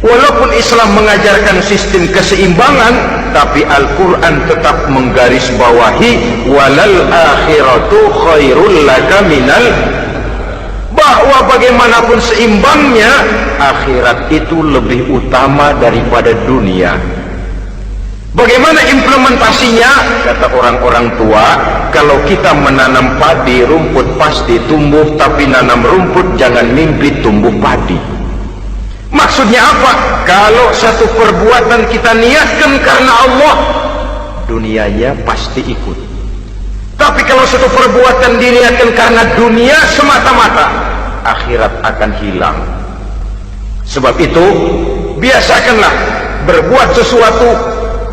Walaupun Islam mengajarkan sistem keseimbangan, tapi Al-Quran tetap menggarisbawahi walal akhiratu khairul laka minal, bahwa bagaimanapun seimbangnya, akhirat itu lebih utama daripada dunia. Bagaimana implementasinya? Kata orang-orang tua, kalau kita menanam padi, rumput pasti tumbuh, tapi nanam rumput jangan mimpi tumbuh padi. Maksudnya apa? Kalau satu perbuatan kita niatkan karena Allah, dunianya pasti ikut. Tapi kalau satu perbuatan diniatkan karena dunia semata-mata, akhirat akan hilang. Sebab itu, biasakanlah berbuat sesuatu,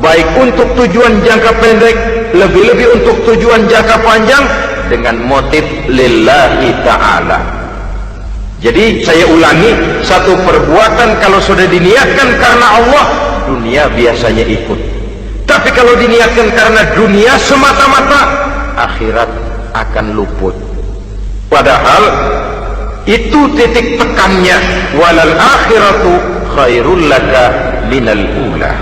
baik untuk tujuan jangka pendek, lebih-lebih untuk tujuan jangka panjang, dengan motif lillahi ta'ala. Jadi saya ulangi, satu perbuatan kalau sudah diniatkan karena Allah, dunia biasanya ikut. Tapi kalau diniatkan karena dunia semata-mata, akhirat akan luput. Padahal itu titik tekannya, walal akhiratu khairul laka minal ula.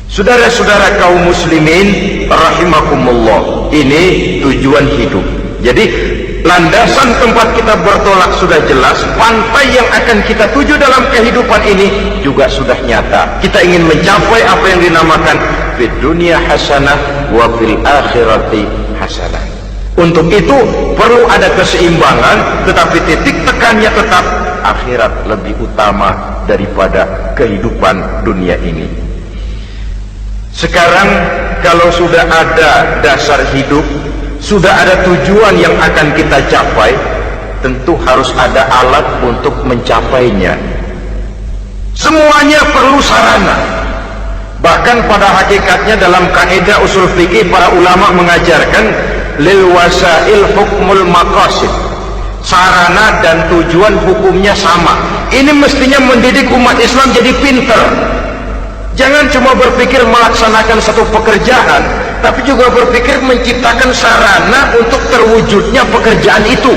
Saudara-saudara kaum muslimin rahimakumullah, ini tujuan hidup. Jadi landasan tempat kita bertolak sudah jelas, pantai yang akan kita tuju dalam kehidupan ini juga sudah nyata. Kita ingin mencapai apa yang dinamakan fid dunya hasanah wa fil akhirati hasanah. Untuk itu perlu ada keseimbangan, tetapi titik tekannya tetap akhirat lebih utama daripada kehidupan dunia ini. Sekarang kalau sudah ada dasar hidup, sudah ada tujuan yang akan kita capai, tentu harus ada alat untuk mencapainya. Semuanya perlu sarana. Bahkan pada hakikatnya dalam kaidah usul fikih para ulama mengajarkan lil wasail hukmul maqasid. Sarana dan tujuan hukumnya sama. Ini mestinya mendidik umat Islam jadi pinter. Jangan cuma berpikir melaksanakan satu pekerjaan, tapi juga berpikir menciptakan sarana untuk terwujudnya pekerjaan itu.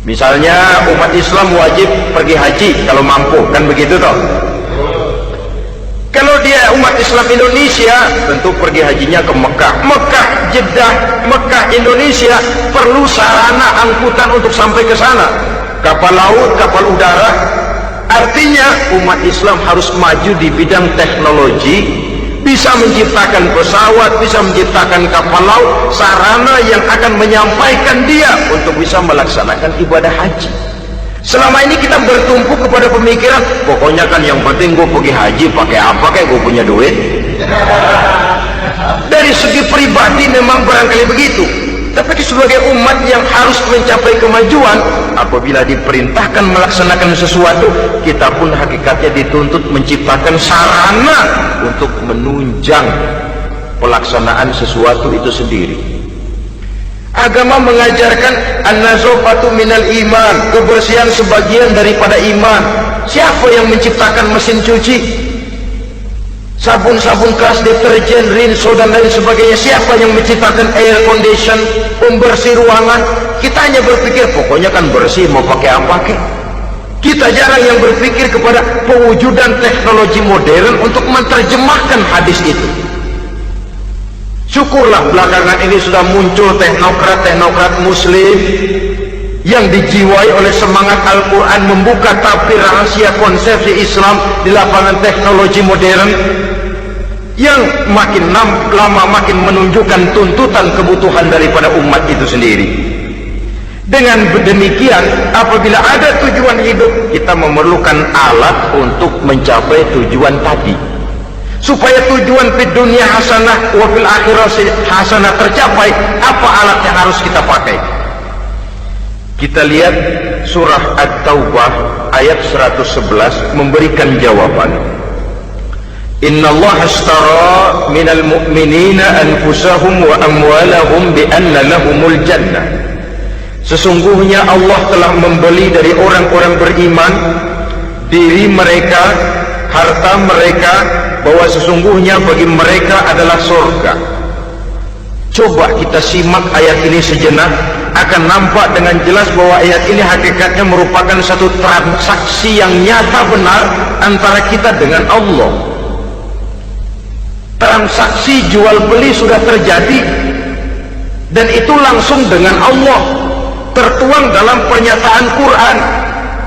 Misalnya umat Islam wajib pergi haji kalau mampu, kan begitu toh? Kalau dia umat Islam Indonesia, tentu pergi hajinya ke Mekah. Mekah, Jeddah, Mekah, Indonesia perlu sarana angkutan untuk sampai ke sana. Kapal laut, kapal udara. Artinya umat Islam harus maju di bidang teknologi, bisa menciptakan pesawat, bisa menciptakan kapal laut, sarana yang akan menyampaikan dia untuk bisa melaksanakan ibadah haji. Selama ini kita bertumpu kepada pemikiran, pokoknya kan yang penting gue pergi haji pakai apa, kayak gue punya duit. Dari segi pribadi memang barangkali begitu, tapi sebagai umat yang harus mencapai kemajuan, apabila diperintahkan melaksanakan sesuatu, kita pun hakikatnya dituntut menciptakan sarana untuk menunjang pelaksanaan sesuatu itu sendiri. Agama mengajarkan an-nazafatu minal iman, kebersihan sebagian daripada iman. Siapa yang menciptakan mesin cuci, sabun-sabun keras, deterjen, rinso dan lain sebagainya? Siapa yang menciptakan air condition, pembersih ruangan? Kita hanya berpikir pokoknya kan bersih, mau pakai apa kek. Kita jarang yang berpikir kepada pewujudan teknologi modern untuk menerjemahkan hadis itu. Syukurlah belakangan ini sudah muncul teknokrat-teknokrat muslim yang dijiwai oleh semangat Al-Quran membuka tabir rahasia konsepsi Islam di lapangan teknologi modern, yang makin lama makin menunjukkan tuntutan kebutuhan daripada umat itu sendiri. Dengan demikian, apabila ada tujuan hidup, kita memerlukan alat untuk mencapai tujuan tadi. Supaya tujuan fid dunya hasanah wa fil akhirati hasanah tercapai, apa alat yang harus kita pakai? Kita lihat surah At-Taubah ayat 111 memberikan jawaban. Innallaha ashtara minal mu'minina anfusahum wa amwalahum bi anna lahumul jannah. Sesungguhnya Allah telah membeli dari orang-orang beriman diri mereka, harta mereka, bahwa sesungguhnya bagi mereka adalah surga. Coba kita simak ayat ini sejenak, akan nampak dengan jelas bahwa ayat ini hakikatnya merupakan satu transaksi yang nyata benar antara kita dengan Allah. Transaksi jual beli sudah terjadi, dan itu langsung dengan Allah, tertuang dalam pernyataan Quran.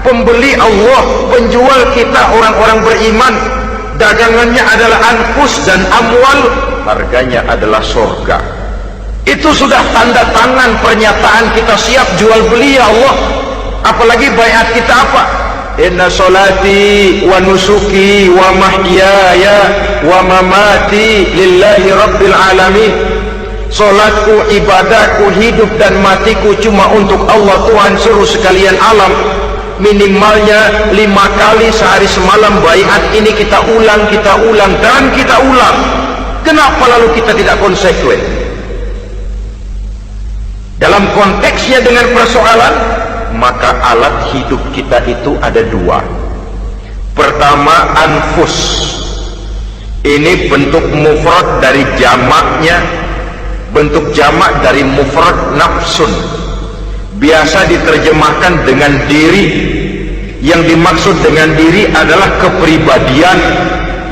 Pembeli Allah, penjual kita orang-orang beriman, dagangannya adalah anfus dan amwal, harganya adalah surga. Itu sudah tanda tangan pernyataan kita siap jual beli ya Allah. Apalagi baiat kita apa? Inna solati wa nusuki wa mahyaya wa mamati lillahi rabbil alamin. Solatku, ibadahku, hidup dan matiku cuma untuk Allah Tuhan seluruh sekalian alam. Minimalnya 5 kali sehari semalam baiat ini kita ulang dan kita ulang. Kenapa lalu kita tidak konsekuen? Dalam konteksnya dengan persoalan, maka alat hidup kita itu ada 2. Pertama, anfus. Ini bentuk mufrad dari jamaknya, bentuk jamak dari mufrad nafsun. Biasa diterjemahkan dengan diri. Yang dimaksud dengan diri adalah kepribadian.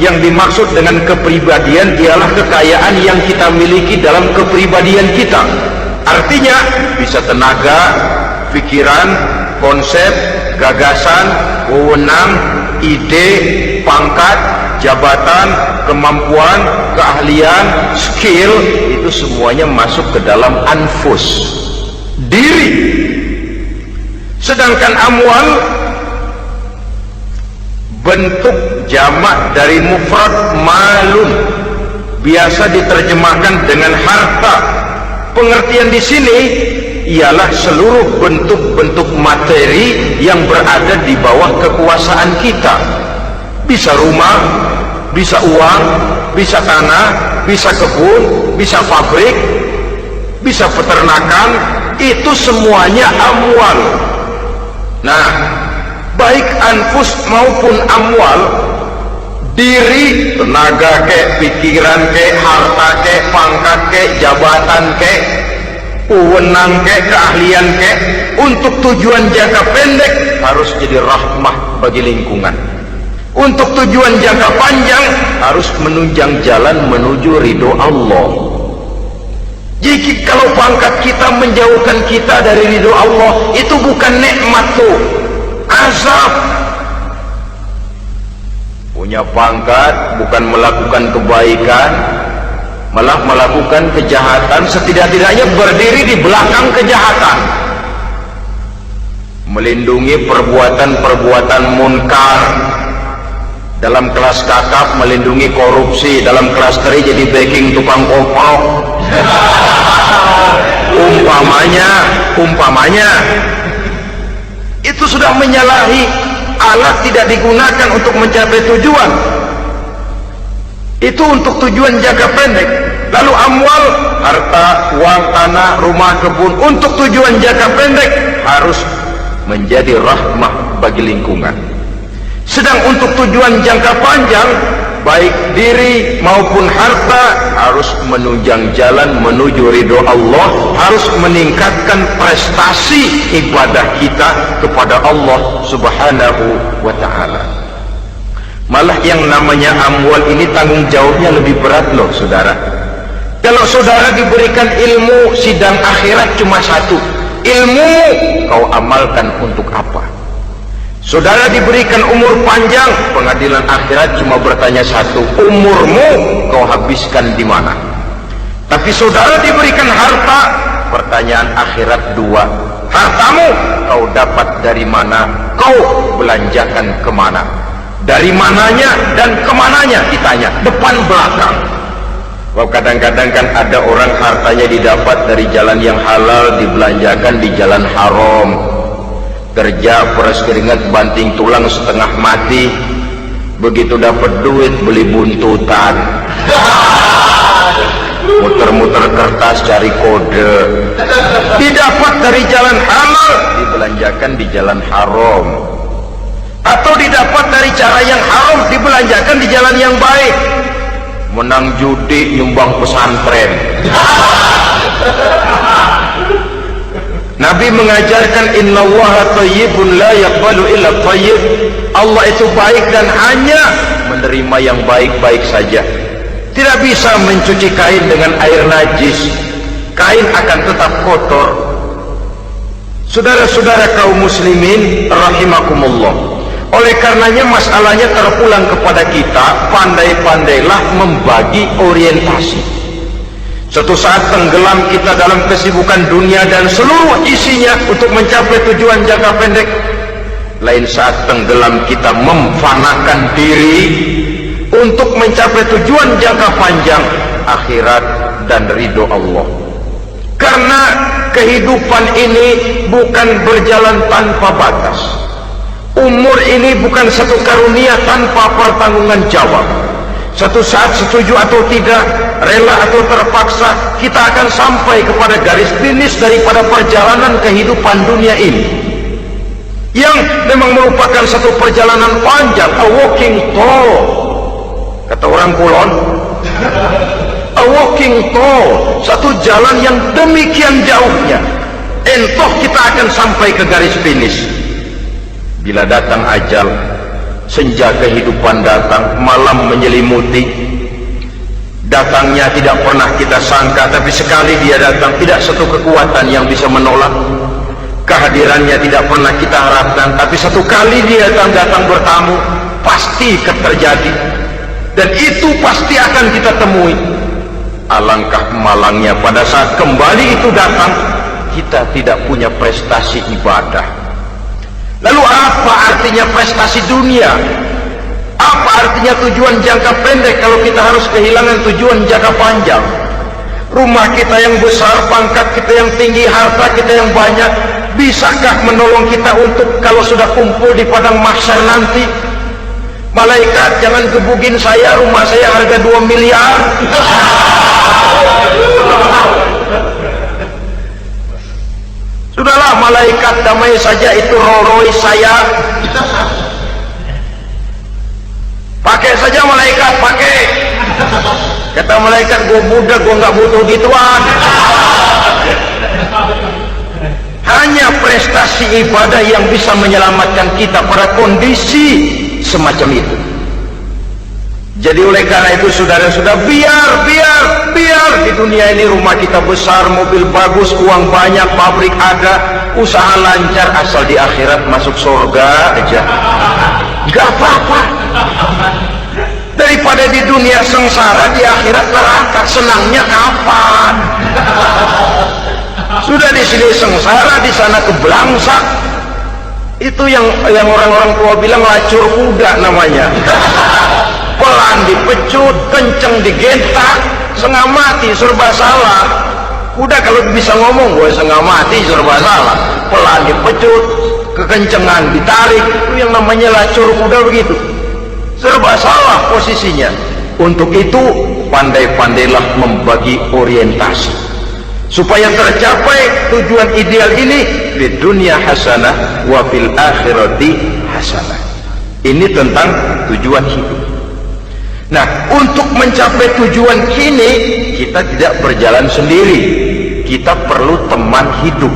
Yang dimaksud dengan kepribadian ialah kekayaan yang kita miliki dalam kepribadian kita. Artinya bisa tenaga, pikiran, konsep, gagasan, wewenang, ide, pangkat, jabatan, kemampuan, keahlian, skill, itu semuanya masuk ke dalam anfus, diri. Sedangkan amwal bentuk jamak dari mufrad malun, biasa diterjemahkan dengan harta. Pengertian di sini ialah seluruh bentuk-bentuk materi yang berada di bawah kekuasaan kita. Bisa rumah, bisa uang, bisa tanah, bisa kebun, bisa pabrik, bisa peternakan, itu semuanya amwal. Nah, baik anfus maupun amwal, diri, tenaga ke, pikiran ke, harta ke, pangkat ke, jabatan ke, wewenang ke, keahlian ke, untuk tujuan jangka pendek harus jadi rahmah bagi lingkungan. Untuk tujuan jangka panjang harus menunjang jalan menuju ridho Allah. Jika kalau pangkat kita menjauhkan kita dari ridho Allah, itu bukan nikmat tuh, azab. Punya pangkat bukan melakukan kebaikan, malah melakukan kejahatan, setidak-tidaknya berdiri di belakang kejahatan, melindungi perbuatan-perbuatan munkar. Dalam kelas kakap melindungi korupsi, dalam kelas teri jadi backing tukang kopok. umpamanya itu sudah menyalahi. Alat tidak digunakan untuk mencapai tujuan, itu untuk tujuan jangka pendek. Lalu amwal, harta, uang, tanah, rumah, kebun, untuk tujuan jangka pendek harus menjadi rahmah bagi lingkungan. Sedang untuk tujuan jangka panjang, baik diri maupun harta harus menunjang jalan menuju ridho Allah, harus meningkatkan prestasi ibadah kita kepada Allah Subhanahu wa ta'ala. Malah yang namanya amwal ini tanggung jawabnya lebih berat loh saudara. Kalau saudara diberikan ilmu, sidang akhirat cuma satu, ilmu kau amalkan untuk apa? Saudara diberikan umur panjang, pengadilan akhirat cuma bertanya satu, umurmu kau habiskan di mana? Tapi saudara diberikan harta, pertanyaan akhirat dua, hartamu kau dapat dari mana? Kau belanjakan kemana? Dari mananya dan kemananya ditanya, depan belakang. Kalau kadang-kadang kan ada orang hartanya didapat dari jalan yang halal, dibelanjakan di jalan haram. Kerja peras keringat banting tulang setengah mati, begitu dapat duit beli buntutan, muter-muter kertas cari kode. Didapat dari jalan halal, dibelanjakan di jalan haram, atau didapat dari cara yang haram, dibelanjakan di jalan yang baik. Menang judi, nyumbang pesantren. Nabi mengajarkan innallaha thayyibun la yaqbalu illa thayyib. Allah itu baik dan hanya menerima yang baik-baik saja. Tidak bisa mencuci kain dengan air najis. Kain akan tetap kotor. Saudara-saudara kaum muslimin rahimakumullah. Oleh karenanya masalahnya terpulang kepada kita, pandai-pandailah membagi orientasi. Suatu saat tenggelam kita dalam kesibukan dunia dan seluruh isinya untuk mencapai tujuan jangka pendek. Lain saat tenggelam kita memfanakan diri untuk mencapai tujuan jangka panjang, akhirat dan ridho Allah. Karena kehidupan ini bukan berjalan tanpa batas. Umur ini bukan satu karunia tanpa pertanggungan jawab. Suatu saat setuju atau tidak, rela atau terpaksa, kita akan sampai kepada garis finish daripada perjalanan kehidupan dunia ini, yang memang merupakan satu perjalanan panjang, a walking tour, kata orang Kulon. A walking tour, satu jalan yang demikian jauhnya. Entah kita akan sampai ke garis finish. Bila datang ajal, senja kehidupan datang, malam menyelimuti, Datangnya tidak pernah kita sangka, tapi sekali dia datang tidak satu kekuatan yang bisa menolak. Kehadirannya tidak pernah kita harapkan, tapi satu kali dia datang bertamu, pasti terjadi, dan itu pasti akan kita temui. Alangkah malangnya pada saat kembali itu datang, kita tidak punya prestasi ibadah. Lalu apa artinya prestasi dunia? Apa artinya tujuan jangka pendek kalau kita harus kehilangan tujuan jangka panjang? Rumah kita yang besar, pangkat kita yang tinggi, harta kita yang banyak, bisakah menolong kita untuk kalau sudah kumpul di padang mahsyar nanti? Malaikat, jangan gebugin saya, rumah saya harga 2 miliar. Sudahlah malaikat, damai saja, itu Rolls Royce saya. Pakai saja malaikat, pakai. Kata malaikat, gue budak, gue nggak butuh gituan. Hanya prestasi ibadah yang bisa menyelamatkan kita pada kondisi semacam itu. Jadi oleh karena itu saudara-saudara, biar di dunia ini rumah kita besar, mobil bagus, uang banyak, pabrik ada, usaha lancar, asal di akhirat masuk surga aja, gak apa-apa. Daripada di dunia sengsara, di akhirat neraka, senangnya kapan? Sudah di sini sengsara, di sana kebelangsak. Itu yang orang-orang tua bilang lacur kuda namanya. Pelan dipecut, kenceng digentak, setengah mati, serba salah. Kuda kalau bisa ngomong, gue setengah mati, serba salah. Pelan dipecut, kekencengan ditarik, itu yang namanya lacur kuda begitu. Serba salah posisinya. Untuk itu pandai-pandailah membagi orientasi supaya tercapai tujuan ideal ini, di dunia hasanah wa fil akhirati hasanah. Ini tentang tujuan hidup. Nah, untuk mencapai tujuan ini kita tidak berjalan sendiri, kita perlu teman hidup.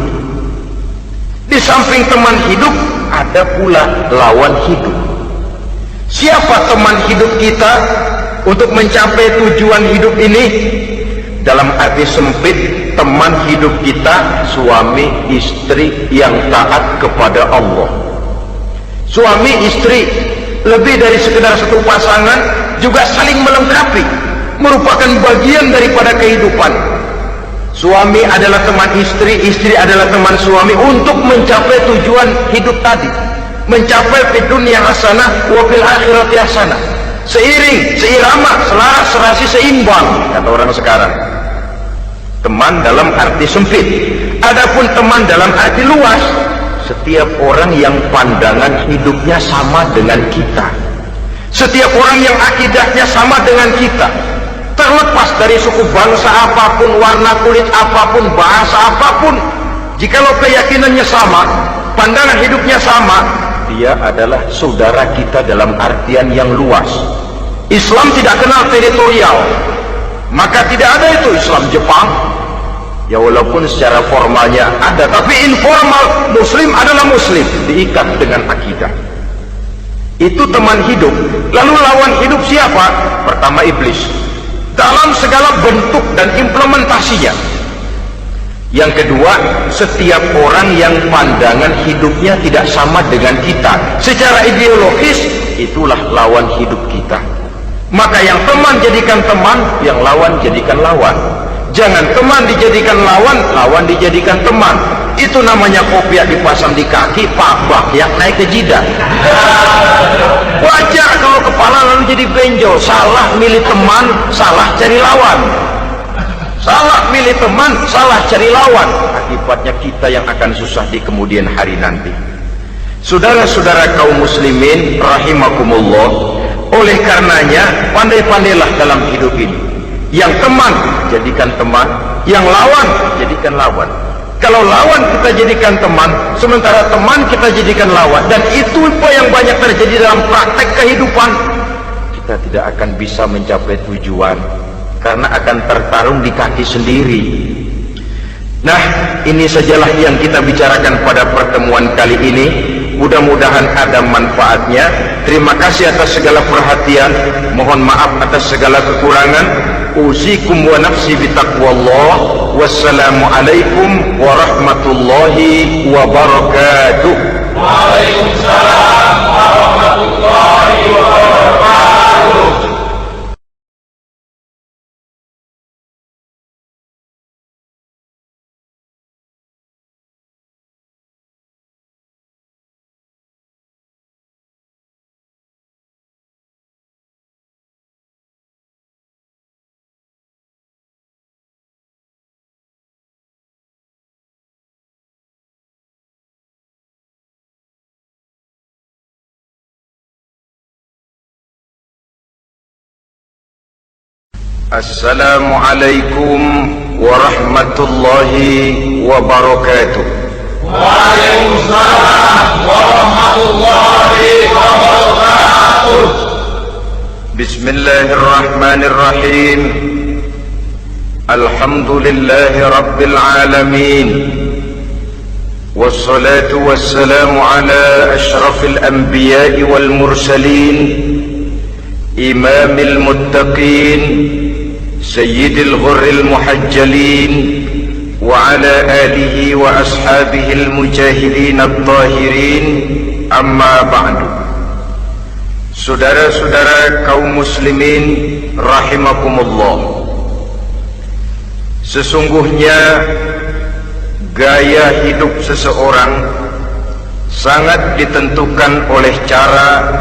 Di samping teman hidup ada pula lawan hidup. Siapa teman hidup kita untuk mencapai tujuan hidup ini? Dalam arti sempit, teman hidup kita suami istri yang taat kepada Allah. Suami istri lebih dari sekedar satu pasangan, juga saling melengkapi, merupakan bagian daripada kehidupan. Suami adalah teman istri, istri adalah teman suami untuk mencapai tujuan hidup tadi, mencapai fid dunya hasanah wa fil akhirati hasanah. Seiring, seirama, selaras, serasi, seimbang, kata orang sekarang. Teman dalam arti sempit. Adapun teman dalam arti luas, setiap orang yang pandangan hidupnya sama dengan kita, setiap orang yang akidahnya sama dengan kita, terlepas dari suku bangsa apapun, warna kulit apapun, bahasa apapun, jikalau keyakinannya sama, pandangan hidupnya sama, dia adalah saudara kita dalam artian yang luas. Islam tidak kenal teritorial, maka tidak ada itu Islam Jepang. Ya walaupun secara formalnya ada, tapi informal, muslim adalah muslim, diikat dengan akidah. Itu teman hidup. Lalu lawan hidup siapa? Pertama iblis, dalam segala bentuk dan implementasinya. Yang kedua, setiap orang yang pandangan hidupnya tidak sama dengan kita secara ideologis, itulah lawan hidup kita. Maka yang teman jadikan teman, yang lawan jadikan lawan. Jangan teman dijadikan lawan, lawan dijadikan teman. Itu namanya kopiah dipasang di kaki, pak bakyak naik ke jidat. Wajar kalau kepala lalu jadi benjol. Salah milih teman, salah cari lawan. Salah milih teman, salah cari lawan. Akibatnya kita yang akan susah di kemudian hari nanti. Saudara-saudara kaum muslimin rahimakumullah, oleh karenanya pandai-pandailah dalam hidup ini. Yang teman jadikan teman, yang lawan jadikan lawan. Kalau lawan kita jadikan teman, sementara teman kita jadikan lawan, dan itu yang banyak terjadi dalam praktek kehidupan, kita tidak akan bisa mencapai tujuan karena akan tertarung di kaki sendiri. Nah, ini sajalah yang kita bicarakan pada pertemuan kali ini. Mudah-mudahan ada manfaatnya. Terima kasih atas segala perhatian, mohon maaf atas segala kekurangan. usikum wa nafsi bitaqwallah. Wassalamualaikum warahmatullahi wabarakatuh. Waalaikumsalam warahmatullahi wabarakatuh. Assalamualaikum warahmatullahi wabarakatuh. Waalaikumsalam warahmatullahi wabarakatuh. Bismillahirrahmanirrahim. Alhamdulillahi rabbil alamin. Wassalatu wassalamu ala ashrafil anbiya'i wal mursalin, imamil muttaqin, sayyidil ghurril muhajjalin, wa ala alihi wa ashabihil mujahidin at-tahirin, amma ba'du. Saudara-saudara kaum muslimin rahimakumullah, sesungguhnya gaya hidup seseorang sangat ditentukan oleh cara